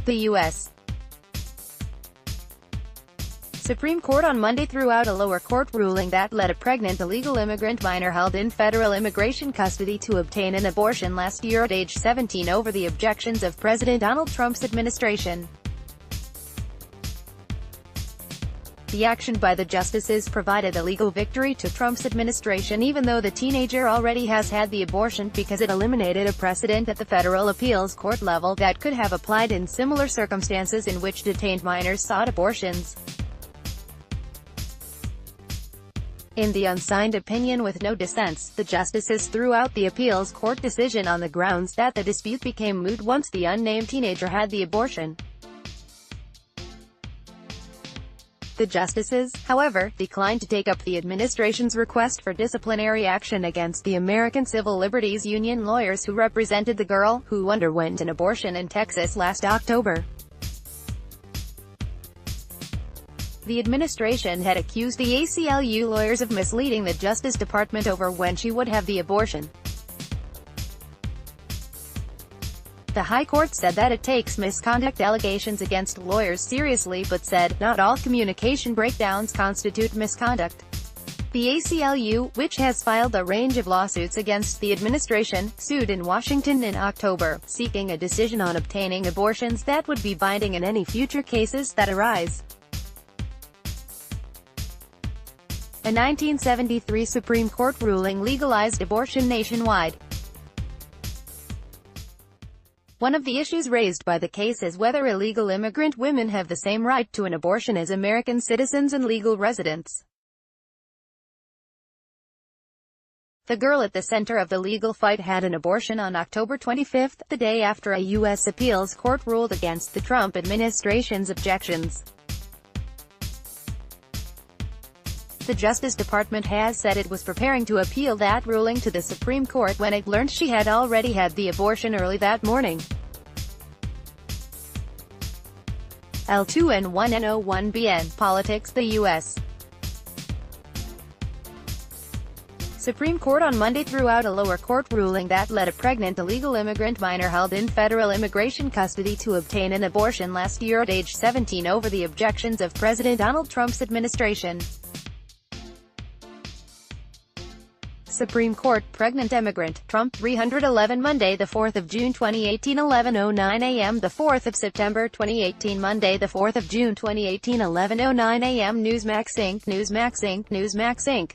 The U.S. Supreme Court on Monday threw out a lower court ruling that let a pregnant illegal immigrant minor held in federal immigration custody to obtain an abortion last year at age 17 over the objections of President Donald Trump's administration. The action by the justices provided a legal victory to Trump's administration even though the teenager already has had the abortion, because it eliminated a precedent at the federal appeals court level that could have applied in similar circumstances in which detained minors sought abortions. In the unsigned opinion with no dissents, the justices threw out the appeals court decision on the grounds that the dispute became moot once the unnamed teenager had the abortion. The justices, however, declined to take up the administration's request for disciplinary action against the American Civil Liberties Union lawyers who represented the girl, who underwent an abortion in Texas last October. The administration had accused the ACLU lawyers of misleading the Justice Department over when she would have the abortion. The High Court said that it takes misconduct allegations against lawyers seriously but said, not all communication breakdowns constitute misconduct. The ACLU, which has filed a range of lawsuits against the administration, sued in Washington in October, seeking a decision on obtaining abortions that would be binding in any future cases that arise. A 1973 Supreme Court ruling legalized abortion nationwide. One of the issues raised by the case is whether illegal immigrant women have the same right to an abortion as American citizens and legal residents. The girl at the center of the legal fight had an abortion on October 25, the day after a U.S. appeals court ruled against the Trump administration's objections. The Justice Department has said it was preparing to appeal that ruling to the Supreme Court when it learned she had already had the abortion early that morning. L2N1N01BN, Politics. The U.S. Supreme Court on Monday threw out a lower court ruling that let a pregnant illegal immigrant minor held in federal immigration custody to obtain an abortion last year at age 17 over the objections of President Donald Trump's administration. Supreme Court, pregnant immigrant, Trump, 311 Monday 4 June 2018 11:09 a.m. 4 September 2018 Monday 4 June 2018 11:09 a.m. Newsmax Inc.